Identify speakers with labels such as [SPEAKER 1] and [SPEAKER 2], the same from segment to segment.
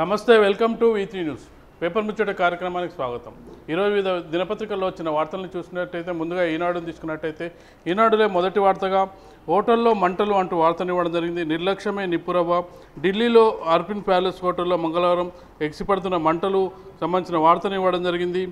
[SPEAKER 1] నమస్తే, welcome to V3 news. Paper ముచ్చట కార్యక్రమానికి స్వాగతం. ఈరోజు వివిధ దినపత్రికల్లో వచ్చిన వార్తలను చూసినట్టయితే ముందుగా ఈనాడును తీసుకున్నట్టయితే ఈనాడులో మొదటి వార్తగా హోటల్లో మంటలు అంటూ వార్తనివ్వడం జరిగింది. నిర్లక్ష్యమే నిప్పురవ్వ. ఢిల్లీలో ఆర్పిన్ ప్యాలెస్ హోటల్లో మంగళవారం ఎగిసిపడుతున్న మంటలు సంబంధించిన వార్తనివ్వడం జరిగింది.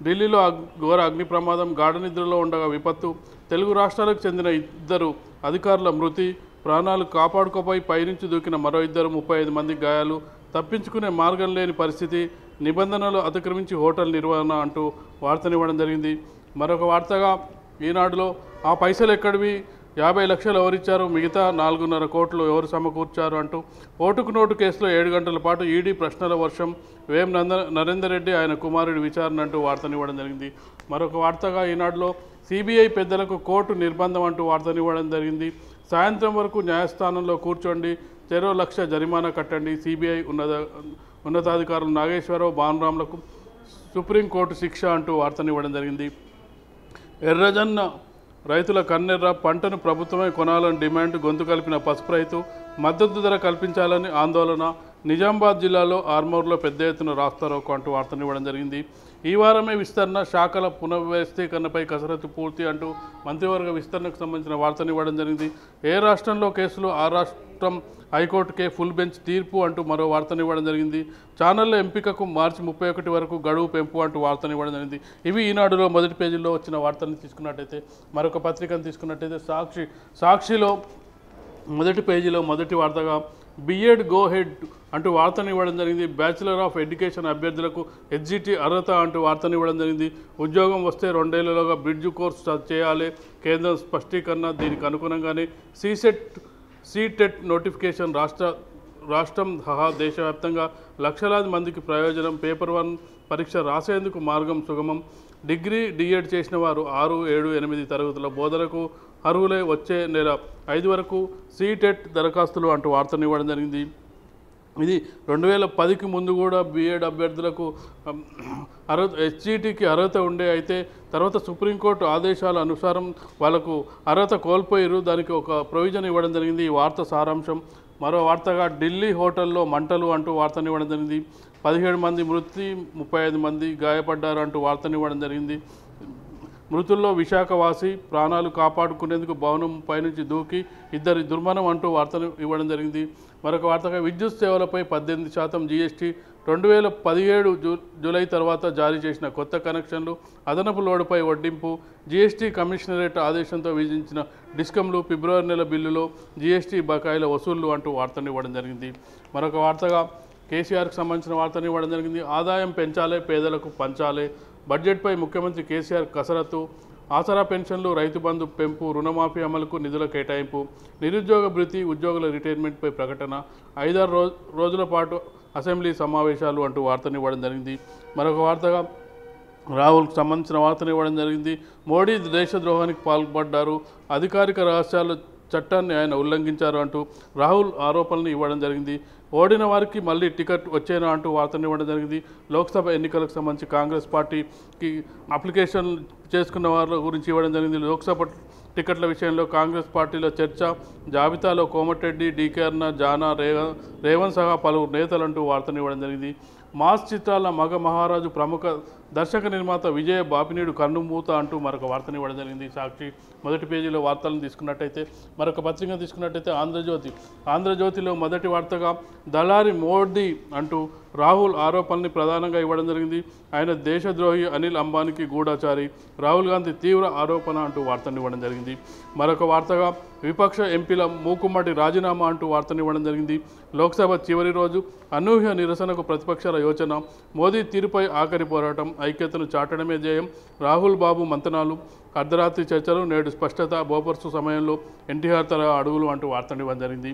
[SPEAKER 1] ఢిల్లీలో ఘోర అగ్ని ప్రమాదం, గాఢ నిద్రలో ఉండగా విపత్తు. తెలుగు రాష్ట్రాలకు చెందిన 2 అధికారుల మృతి. ప్రాణాలు కాపాడుకోపోయి పైనుంచి దూకిన మరో 35 మంది గాయాలు. తప్పించుకునే మార్గం లేని పరిస్థితి. నిబంధనలు అతిక్రమించి హోటల్ నిర్వహణ అంటూ వార్తనివ్వడం జరిగింది. మరొక వార్తగా ఈనాడులో ఆ పైసలు ఎక్కడివి, 50 లక్షలు ఎవరిచ్చారు, మిగతా 4.5 కోట్లు ఎవరు సమకూర్చారు అంటూ ఓటుకు నోటు కేసులో 7 గంటల పాటు ఈడీ ప్రశ్నల వర్షం. వేం నరేందర్ రెడ్డి ఆయన కుమారుడి విచారణ అంటూ వార్తనివ్వడం జరిగింది. మరొక వార్తగా ఈనాడులో సిబిఐ పెద్దలకు కోర్టు నిర్బంధం అంటూ వార్తనివ్వడం జరిగింది. సాయంత్రం వరకు న్యాయస్థానంలో కూర్చోండి, చెరో 1 లక్ష జరిమానా కట్టండి. సిబిఐ ఉన్నతాధికారులు నాగేశ్వరరావు, భానురామ్లకు సుప్రీంకోర్టు శిక్ష అంటూ వార్తనివ్వడం జరిగింది. ఎర్రజొన్న రైతుల కన్నెర్ర. పంటను ప్రభుత్వమే కొనాలని డిమాండ్. గొంతు కలిపిన పసుపు రైతు. మద్దతు ధర కల్పించాలని ఆందోళన. నిజామాబాద్ జిల్లాలో ఆర్మూర్లో పెద్ద ఎత్తున రాస్తారోకో అంటూ వార్తనివ్వడం జరిగింది. ఈ వారమే విస్తరణ, శాఖల పునర్వ్యవస్థీకరణపై కసరత్తు పూర్తి అంటూ మంత్రివర్గ విస్తరణకు సంబంధించిన వార్తనివ్వడం జరిగింది. ఏ రాష్ట్రంలో కేసులు ఆ రాష్ట్రం హైకోర్టుకే ఫుల్ బెంచ్ తీర్పు అంటూ మరో వార్తనివ్వడం జరిగింది. ఛానళ్ల ఎంపికకు మార్చి 31 వరకు గడువు పెంపు అంటూ వార్తనివ్వడం జరిగింది. ఇవి ఈనాడులో మొదటి పేజీలో వచ్చిన వార్తలను తీసుకున్నట్టయితే మరొక పత్రికను తీసుకున్నట్టయితే సాక్షిలో మొదటి పేజీలో మొదటి వార్తగా బిఎడ్ గో హెడ్ అంటూ వార్తనివ్వడం జరిగింది. బ్యాచిలర్ ఆఫ్ ఎడ్యుకేషన్ అభ్యర్థులకు హెచ్జిటి అర్హత అంటూ వార్తనివ్వడం జరిగింది. ఉద్యోగం వస్తే 2 ఏళ్లలోగా బ్రిడ్జ్ కోర్సు చేయాలి, కేంద్రం స్పష్టీకరణ. దీనికి అనుగుణంగానే సీటెట్ నోటిఫికేషన్. రాష్ట్రం సహా దేశవ్యాప్తంగా లక్షలాది మందికి ప్రయోజనం. పేపర్ 1 పరీక్ష రాసేందుకు మార్గం సుగమం. డిగ్రీ డిఎడ్ చేసిన వారు 6, 7, 8 తరగతుల బోధనకు అర్హులే. వచ్చే నెల 5 వరకు సీటెట్ దరఖాస్తులు అంటూ వార్తనివ్వడం జరిగింది. ఇది 2010కి ముందు కూడా బిఎడ్ అభ్యర్థులకు హెచ్జిటికి అర్హత ఉండే, అయితే తర్వాత సుప్రీంకోర్టు ఆదేశాల అనుసారం వాళ్ళకు అర్హత కోల్పోయారు. దానికి ఒక ప్రొవిజన్ ఇవ్వడం జరిగింది. ఈ వార్త సారాంశం. మరో వార్తగా ఢిల్లీ హోటల్లో మంటలు అంటూ వార్తనివ్వడం జరిగింది. 17 మంది మృతి, 35 మంది గాయపడ్డారు అంటూ వార్తనివ్వడం జరిగింది. మృతుల్లో విశాఖవాసి. ప్రాణాలు కాపాడుకునేందుకు భవనం పైనుంచి దూకి 2 దుర్మరణం అంటూ వార్తను ఇవ్వడం జరిగింది. మరొక వార్తగా విద్యుత్ సేవలపై 18% జీఎస్టీ. 2017 జూలై తర్వాత జారీ చేసిన కొత్త కనెక్షన్లు, అదనపు లోడుపై వడ్డింపు. జీఎస్టీ కమిషనరేట్ ఆదేశంతో విధించిన డిస్కంలు. ఫిబ్రవరి నెల బిల్లులో జీఎస్టీ బకాయిల వసూళ్లు అంటూ వార్తనివ్వడం జరిగింది. మరొక వార్తగా కేసీఆర్కి సంబంధించిన వార్తనివ్వడం జరిగింది. ఆదాయం పెంచాలే, పేదలకు పంచాలే. బడ్జెట్పై ముఖ్యమంత్రి కేసీఆర్ కసరత్తు. ఆసరా పెన్షన్లు, రైతు బంధు పెంపు, రుణమాఫీ అమలుకు నిధుల కేటాయింపు. నిరుద్యోగ భృతి, ఉద్యోగుల రిటైర్మెంట్పై ప్రకటన. 5-6 రోజుల పాటు అసెంబ్లీ సమావేశాలు అంటూ వార్తనివ్వడం జరిగింది. మరొక వార్తగా రాహుల్కి సంబంధించిన వార్తనివ్వడం జరిగింది. మోడీ దేశద్రోహానికి పాల్పడ్డారు, అధికారిక రహస్యాల చట్టాన్ని ఆయన ఉల్లంఘించారు అంటూ రాహుల్ ఆరోపణలు ఇవ్వడం జరిగింది. ఓడిన వారికి మళ్ళీ టికెట్ వచ్చేనా అంటూ వార్తనివ్వడం జరిగింది. లోక్సభ ఎన్నికలకు సంబంధించి కాంగ్రెస్ పార్టీకి అప్లికేషన్ చేసుకున్న వారి గురించి ఇవ్వడం జరిగింది. లోక్సభ టికెట్ల విషయంలో కాంగ్రెస్ పార్టీలో చర్చ. జాబితాలో కోమటిరెడ్డి, డీకే అరుణ, జానా, రేవంత్ సహా పలువురు నేతలంటూ వార్తనివ్వడం జరిగింది. మాస్ చిత్రాల మగ మహారాజు ప్రముఖ దర్శక నిర్మాత విజయ బాపినీడు కన్నుమూత అంటూ మరొక వార్తనివ్వడం జరిగింది. సాక్షి మొదటి పేజీలో వార్తలను తీసుకున్నట్టయితే మరొక పత్రిక తీసుకున్నట్టయితే ఆంధ్రజ్యోతిలో మొదటి వార్తగా దళారి మోడీ అంటూ రాహుల్ ఆరోపణల్ని ప్రధానంగా ఇవ్వడం జరిగింది. ఆయన దేశద్రోహి, అనిల్ అంబానీకి గూఢచారి. రాహుల్ గాంధీ తీవ్ర ఆరోపణ అంటూ వార్తనివ్వడం జరిగింది. మరొక వార్తగా విపక్ష ఎంపీల మూకుమ్మడి రాజీనామా అంటూ వార్తనివ్వడం జరిగింది. లోక్సభ చివరి రోజు అనూహ్య నిరసనకు ప్రతిపక్షాల యోచన. మోదీ తీరుపై ఆఖరి పోరాటం. ఐక్యతను చాటడమే ధ్యేయం. రాహుల్ బాబు మంతనాలు. అర్ధరాత్రి చర్చలు, నేడు స్పష్టత. బోపర్సు సమయంలో ఎన్టీఆర్ తర అడుగులు అంటూ వార్తనివ్వడం జరిగింది.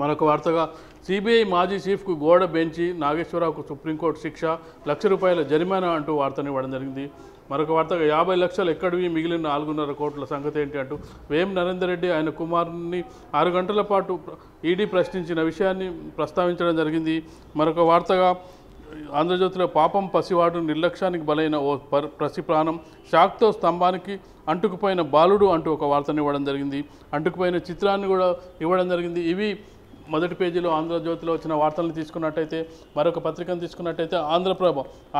[SPEAKER 1] మరొక వార్తగా సిబిఐ మాజీ చీఫ్కు గోడ బెంచి. నాగేశ్వరరావుకు సుప్రీంకోర్టు శిక్ష. ₹1,00,000 జరిమానా అంటూ వార్తనివ్వడం జరిగింది. మరొక వార్తగా 50 లక్షలు ఎక్కడివి, మిగిలిన 4.5 కోట్ల సంగతి ఏంటి అంటూ వేం నరేందర్ రెడ్డి ఆయన కుమారుని 6 గంటల పాటు ఈడీ ప్రశ్నించిన విషయాన్ని ప్రస్తావించడం జరిగింది. మరొక వార్తగా ఆంధ్రజ్యోతిలో పాపం పసివాడు, నిర్లక్ష్యానికి బలైన ఓ పసి ప్రాణం. షాక్తో స్తంభానికి అంటుకుపోయిన బాలుడు అంటూ ఒక వార్తను ఇవ్వడం జరిగింది. అంటుకుపోయిన చిత్రాన్ని కూడా ఇవ్వడం జరిగింది. ఇవి మొదటి పేజీలో ఆంధ్రజ్యోతిలో వచ్చిన వార్తలను తీసుకున్నట్టయితే, మరొక పత్రికను తీసుకున్నట్టయితే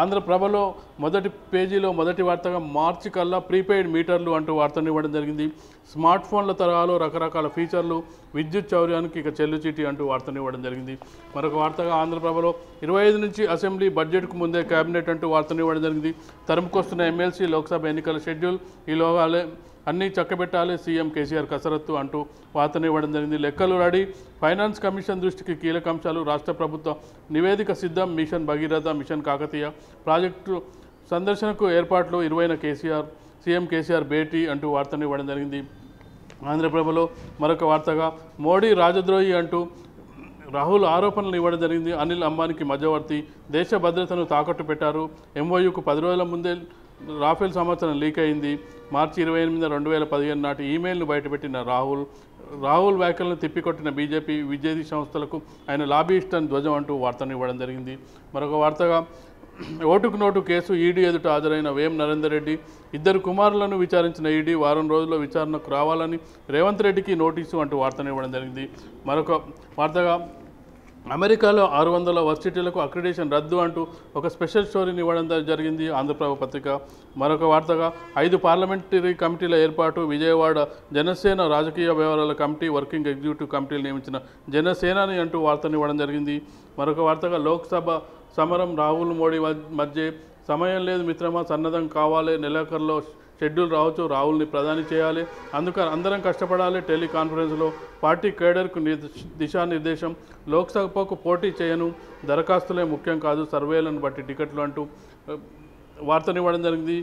[SPEAKER 1] ఆంధ్రప్రభలో మొదటి పేజీలో మొదటి వార్తగా మార్చి కల్లా ప్రీపెయిడ్ మీటర్లు అంటూ వార్తను ఇవ్వడం జరిగింది. స్మార్ట్ ఫోన్ల తరహాలో రకరకాల ఫీచర్లు, విద్యుత్ చౌర్యానికి ఇక చెల్లుచీటి అంటూ వార్తను ఇవ్వడం జరిగింది. మరొక వార్తగా ఆంధ్రప్రభలో 25 నుంచి అసెంబ్లీ బడ్జెట్కు ముందే కేబినెట్ అంటూ వార్తను ఇవ్వడం జరిగింది. తరుముకొస్తున్న ఎమ్మెల్సీ లోక్సభ ఎన్నికల షెడ్యూల్ ఈలోగాలే అన్నీ చక్కబెట్టాలి సీఎం కేసీఆర్ కసరత్తు అంటూ వార్తను ఇవ్వడం జరిగింది. లెక్కలు రెడీ, ఫైనాన్స్ కమిషన్ దృష్టికి కీలక అంశాలు, రాష్ట్ర ప్రభుత్వ నివేదిక సిద్ధం, mission Bhagiratha, mission Kakatiya project సందర్శనకు ఏర్పాట్లు, 20న సీఎం కేసీఆర్ భేటీ అంటూ వార్తను ఇవ్వడం జరిగింది. ఆంధ్రప్రభలో మరొక వార్తగా మోడీ రాజద్రోహి అంటూ రాహుల్ ఆరోపణలు ఇవ్వడం జరిగింది. అనిల్ అంబానీకి మధ్యవర్తి, దేశ భద్రతను తాకట్టు పెట్టారు, ఎంఓయూకు 10 రోజుల ముందే రాఫెల్ సమాచారం లీక్ అయింది. మార్చి 28, 2015 నాటి ఈమెయిల్ను బయటపెట్టిన రాహుల్ వ్యాఖ్యలను తిప్పికొట్టిన బీజేపీ విద్యార్థి సంస్థలకు ఆయన లాబీయిస్ట్ అని ధ్వజం అంటూ వార్తను ఇవ్వడం జరిగింది. మరొక వార్తగా ఓటుకు నోటు కేసు ఈడీ ఎదుట హాజరైన వేం నరేందర్ రెడ్డి, 2 కుమారులను విచారించిన ఈడీ వారం రోజుల్లో విచారణకు రావాలని రేవంత్ రెడ్డికి నోటీసు అంటూ వార్తను ఇవ్వడం జరిగింది. మరొక వార్తగా అమెరికాలో 600 వర్సిటీలకు అక్రిడేషన్ రద్దు అంటూ ఒక స్పెషల్ స్టోరీని ఇవ్వడం జరిగింది ఆంధ్రప్రభ పత్రిక. మరొక వార్తగా 5 పార్లమెంటరీ కమిటీల ఏర్పాటు, విజయవాడ జనసేన రాజకీయ వ్యవహారాల కమిటీ వర్కింగ్ ఎగ్జిక్యూటివ్ కమిటీలు నియమించిన జనసేనాని అంటూ వార్తను ఇవ్వడం జరిగింది. మరొక వార్తగా లోక్సభ సమరం, రాహుల్ మోడీ మధ్య సమయం లేదు మిత్రమా, సన్నద్ధం కావాలి, నెలాఖరులో షెడ్యూల్ రావచ్చు, రాహుల్ని ప్రధాని చేయాలి, అందరం కష్టపడాలి, టెలికాన్ఫరెన్స్లో పార్టీ కేడర్కు దిశానిర్దేశం, లోక్సభకు పోటీ చేయను, దరఖాస్తులే ముఖ్యం కాదు, సర్వేలను బట్టి టికెట్లు అంటూ వార్తనివ్వడం జరిగింది.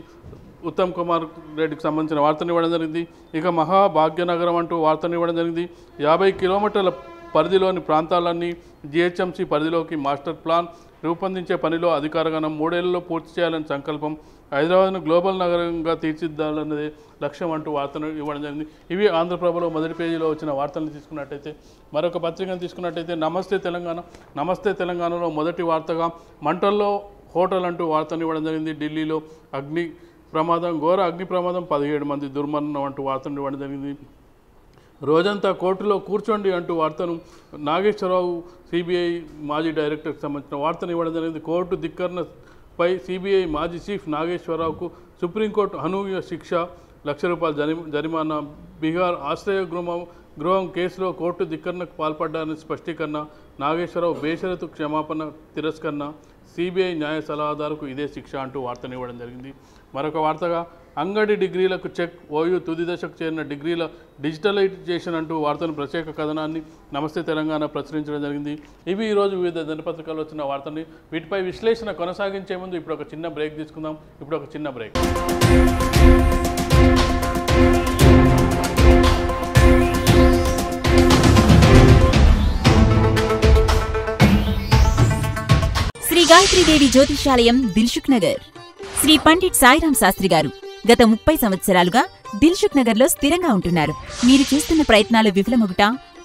[SPEAKER 1] ఉత్తమ్ కుమార్ రెడ్డికి సంబంధించిన వార్తనివ్వడం జరిగింది. ఇక మహాభాగ్యనగరం అంటూ వార్తనివ్వడం జరిగింది. 50 కిలోమీటర్ల పరిధిలోని ప్రాంతాలన్నీ జీహెచ్ఎంసీ పరిధిలోకి మాస్టర్ ప్లాన్ రూపొందించే పనిలో అధికారగణం, 3 ఏళ్లలో పూర్తి చేయాలని సంకల్పం, హైదరాబాద్ను గ్లోబల్ నగరంగా తీర్చిదిద్దాలన్నదే లక్ష్యం అంటూ వార్తను ఇవ్వడం జరిగింది. ఇవి ఆంధ్రప్రభలో మొదటి పేజీలో వచ్చిన వార్తలను తీసుకున్నట్టయితే, మరొక పత్రికను తీసుకున్నట్టయితే నమస్తే తెలంగాణలో మొదటి వార్తగా మంటల్లో హోటల్ అంటూ వార్తను ఇవ్వడం జరిగింది. ఢిల్లీలో ఘోర అగ్ని ప్రమాదం, 17 మంది దుర్మరణం అంటూ వార్తను ఇవ్వడం జరిగింది. రోజంతా కోర్టులో కూర్చోండి అంటూ వార్తను నాగేశ్వరరావు సిబిఐ మాజీ డైరెక్టర్కి సంబంధించిన వార్తను ఇవ్వడం జరిగింది. కోర్టు ధిక్కరణపై సిబిఐ మాజీ చీఫ్ నాగేశ్వరరావుకు సుప్రీంకోర్టు అనూహ్య శిక్ష, ₹1,00,000 జరిమానా. బీహార్ ఆశ్రయ గృహం కేసులో కోర్టు ధిక్కరణకు పాల్పడ్డారని స్పష్టీకరణ, నాగేశ్వరరావు బేషరతు క్షమాపణ తిరస్కరణ, సిబిఐ న్యాయ సలహాదారుకు ఇదే శిక్ష అంటూ వార్తను ఇవ్వడం జరిగింది. మరొక వార్తగా అంగడి డిగ్రీలకు చెక్, ఓయూ తుది దశకు చేరిన డిగ్రీల డిజిటలైజేషన్ అంటూ వార్తను ప్రత్యేక కథనాన్ని నమస్తే తెలంగాణ ప్రచురించడం జరిగింది. ఇవి ఈరోజు వివిధ దినపత్రికల్లో వచ్చిన వార్తని. వీటిపై విశ్లేషణ కొనసాగించే ముందు ఇప్పుడు ఒక చిన్న బ్రేక్ తీసుకుందాం.
[SPEAKER 2] శ్రీ గాయత్రీదేవి జ్యోతిషాలయం, దిల్సుఖ్ నగర్. శ్రీ పండిట్ సాయిరాం శాస్త్రి గారు గత 30 సంవత్సరాలుగా దిల్సుఖ్ నగర్లో స్థిరంగా ఉంటున్నారు. మీరు చేస్తున్న ప్రయత్నాలు విఫలమగుట,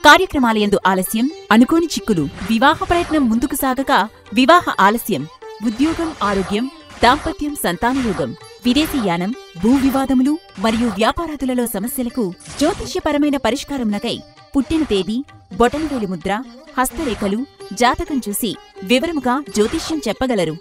[SPEAKER 2] కార్యక్రమాలయందు ఆలస్యం, అనుకోని చిక్కులు, వివాహ ప్రయత్నం ముందుకు సాగక వివాహ ఆలస్యం, ఉద్యోగం, ఆరోగ్యం, దాంపత్యం, సంతానయోగం, విదేశీయానం, భూ వివాదములు మరియు వ్యాపారాదులలో సమస్యలకు జ్యోతిష్యపరమైన పరిష్కారమునకై పుట్టిన తేదీ, బొటనవేలి ముద్ర, హస్తరేఖలు, జాతకం చూసి వివరముగా జ్యోతిష్యం చెప్పగలరు.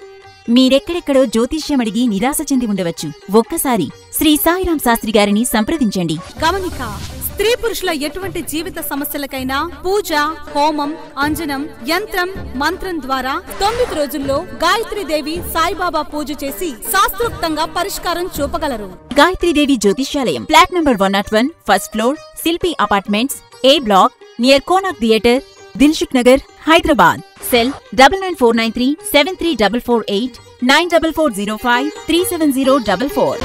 [SPEAKER 2] మీరెక్కడెక్కడో జ్యోతిష్యమడిగి నిరాశ చెంది ఉండవచ్చు. ఒక్కసారి శ్రీ సాయిరాం శాస్త్రి గారిని సంప్రదించండి.
[SPEAKER 3] గమనిక: స్త్రీ పురుషుల ఎటువంటి జీవిత సమస్యలకైనా పూజ, హోమం, అంజనం, యంత్రం, మంత్రం ద్వారా 9 రోజుల్లో గాయత్రీదేవి సాయిబాబా పూజ చేసి శాస్త్రోక్తంగా పరిష్కారం చూపగలరు.
[SPEAKER 2] గాయత్రీదేవి జ్యోతిష్యాలయం, flat number 101, first floor, Shilpi apartments, A block, near Konark theatre, Dilsukh Nagar, Hyderabad. Cell 9949373448, 940405370444.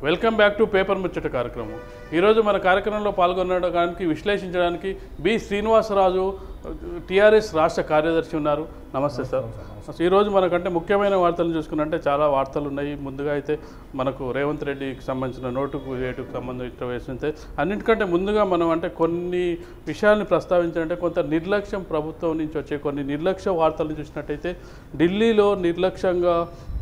[SPEAKER 1] Welcome back to paper ముచ్చట కార్యక్రమం. ఈరోజు మన కార్యక్రమంలో పాల్గొనడానికి, విశ్లేషించడానికి బి శ్రీనివాసరాజు టీఆర్ఎస్ రాష్ట్ర కార్యదర్శి ఉన్నారు. నమస్తే సార్. ఈరోజు మనకంటే ముఖ్యమైన వార్తలు చూసుకున్నట్టే చాలా వార్తలు ఉన్నాయి. ముందుగా అయితే మనకు రేవంత్ రెడ్డికి సంబంధించిన నోటుకు ఏటుకు సంబంధించిన వేసింటే అన్నిటికంటే ముందుగా మనం అంటే కొన్ని విషయాల్ని ప్రస్తావించాలంటే కొంత నిర్లక్ష్యం ప్రభుత్వం నుంచి వచ్చే కొన్ని నిర్లక్ష్య వార్తలు చూసినట్టయితే ఢిల్లీలో నిర్లక్ష్యంగా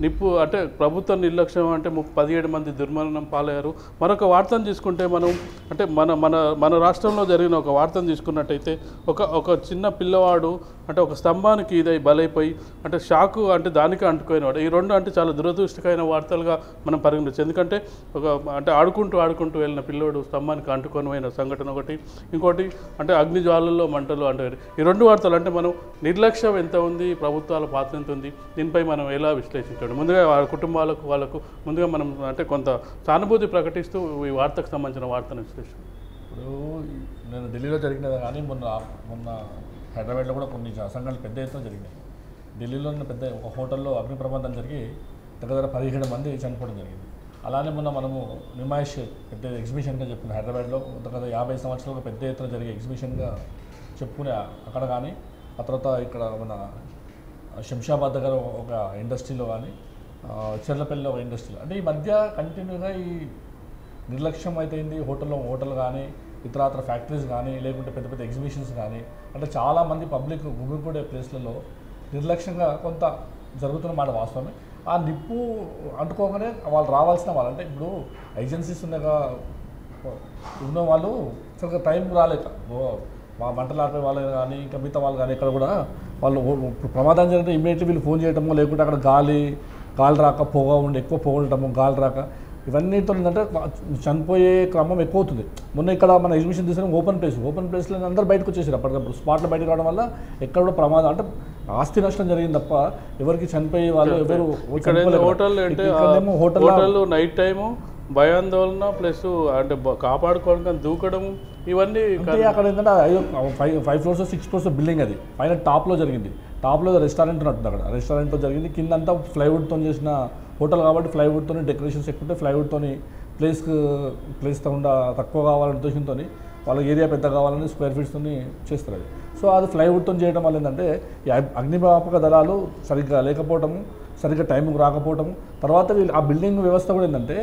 [SPEAKER 1] నిప్పు అంటే ప్రభుత్వ నిర్లక్ష్యం అంటే 17 మంది దుర్మరణం పాలయ్యారు. మరొక వార్తను తీసుకుంటే మనం అంటే మన మన మన రాష్ట్రంలో జరిగిన ఒక వార్తను తీసుకున్నట్టయితే ఒక చిన్న పిల్లవాడు అంటే ఒక స్తంభానికి ఇదై బలైపోయి అంటే షాకు అంటే దానికి అంటుకోయినవాడు. ఈ రెండు అంటే చాలా దురదృష్టకరమైన వార్తలుగా మనం పరిగణించవచ్చు. ఎందుకంటే అంటే ఆడుకుంటూ వెళ్ళిన పిల్లోడు స్తంభానికి అంటుకొని పోయిన సంఘటన ఒకటి, ఇంకోటి అంటే అగ్ని జ్వాలల్లో మంటలు అంటే ఈ రెండు వార్తలు అంటే మనం నిర్లక్ష్యం ఎంత ఉంది, ప్రభుత్వాల పాత్ర ఎంత ఉంది, దీనిపై మనం ఎలా విశ్లేషించాలి? ముందుగా వాళ్ళ కుటుంబాలకు వాళ్ళకు ముందుగా మనం అంటే కొంత సానుభూతి ప్రకటిస్తూ ఈ వార్తకు సంబంధించిన వార్తను విశ్లేషించాం.
[SPEAKER 4] ఇప్పుడు నేను ఢిల్లీలో జరిగినది కానీ మొన్న హైదరాబాద్లో కూడా కొన్ని సంఘటనలు పెద్ద ఎత్తున జరిగినాయి. ఢిల్లీలో పెద్ద ఒక హోటల్లో అగ్ని ప్రమాదం జరిగి దగ్గర 17 మంది చనిపోవడం జరిగింది. అలానే మనము నిమాయిష్ పెద్ద ఎగ్జిబిషన్గా చెప్పుకునే హైదరాబాద్లో గత 50 సంవత్సరాలుగా పెద్ద ఎత్తున జరిగే ఎగ్జిబిషన్గా చెప్పుకునే అక్కడ కానీ, ఆ తర్వాత ఇక్కడ మన శంషాబాద్ దగ్గర ఒక ఇండస్ట్రీలో కానీ, చెర్లపల్లిలో ఒక ఇండస్ట్రీలో అంటే ఈ మధ్య కంటిన్యూగా ఈ నిర్లక్ష్యం అయిపోయింది. హోటల్ కానీ ఇతర ఫ్యాక్టరీస్ కానీ లేకుంటే పెద్ద పెద్ద ఎగ్జిబిషన్స్ కానీ అంటే చాలామంది పబ్లిక్ గుమిగూడే ప్లేస్లలో నిర్లక్ష్యంగా కొంత జరుగుతున్న మాట వాస్తవమే. ఆ నిప్పు అంటుకోగానే వాళ్ళు రావాల్సిన వాళ్ళు అంటే ఇప్పుడు ఏజెన్సీస్ ఉన్న వాళ్ళు సరిగ్గా టైం రాలేక మా మంటలు ఆపే వాళ్ళు కానీ ఇంకా మిగతా వాళ్ళు కానీ ఇక్కడ కూడా వాళ్ళు ప్రమాదం జరిగితే ఇమ్మీడియట్లీ వీళ్ళు ఫోన్ చేయటమో లేకుంటే అక్కడ గాలి రాక ఎక్కువ పొగ ఉండటము, గాలి రాక ఇవన్నీతో ఏంటంటే చనిపోయే క్రమం ఎక్కువ అవుతుంది. మొన్న ఇక్కడ మన ఎగ్జిబిషన్ తీసుకుని ఓపెన్ ప్లేస్లో అందరూ బయటకు వచ్చేసారు. అప్పటికప్పుడు స్పాట్లో బయటకు రావడం వల్ల ఎక్కడ కూడా ప్రమాదం అంటే ఆస్తి నష్టం జరిగింది తప్ప ఎవరికి చనిపోయే వాళ్ళు ఎవరు
[SPEAKER 1] హోటల్ నైట్ టైము భయాందోళన ప్లస్ అంటే కాపాడుకోవడానికి దూకడము ఇవన్నీ
[SPEAKER 4] అంటే అక్కడ ఏంటంటే 5 floors 6 floors బిల్డింగ్ అది పైన టాప్లో జరిగింది. టాప్లో రెస్టారెంట్ ఉన్నట్టుంది. అక్కడ రెస్టారెంట్లో జరిగింది. కింద అంతా ప్లైవుడ్తో చేసిన హోటల్ కాబట్టి ప్లైవుడ్తో డెకరేషన్స్ ఎక్కువ ఉంటాయి. ప్లైవుడ్తో ప్లేస్ తక్కువ కావాలనే ఉద్దేశంతో వాళ్ళ ఏరియా పెద్ద కావాలని స్క్వేర్ ఫీట్స్తో చేస్తారు అది. సో అది ప్లైవుడ్తో చేయడం వల్ల ఏంటంటే ఈ అగ్నిమాపక దళాలు సరిగ్గా లేకపోవటము, సరిగ్గా టైంకి రాకపోవటము, తర్వాత ఆ బిల్డింగ్ వ్యవస్థ కూడా ఏంటంటే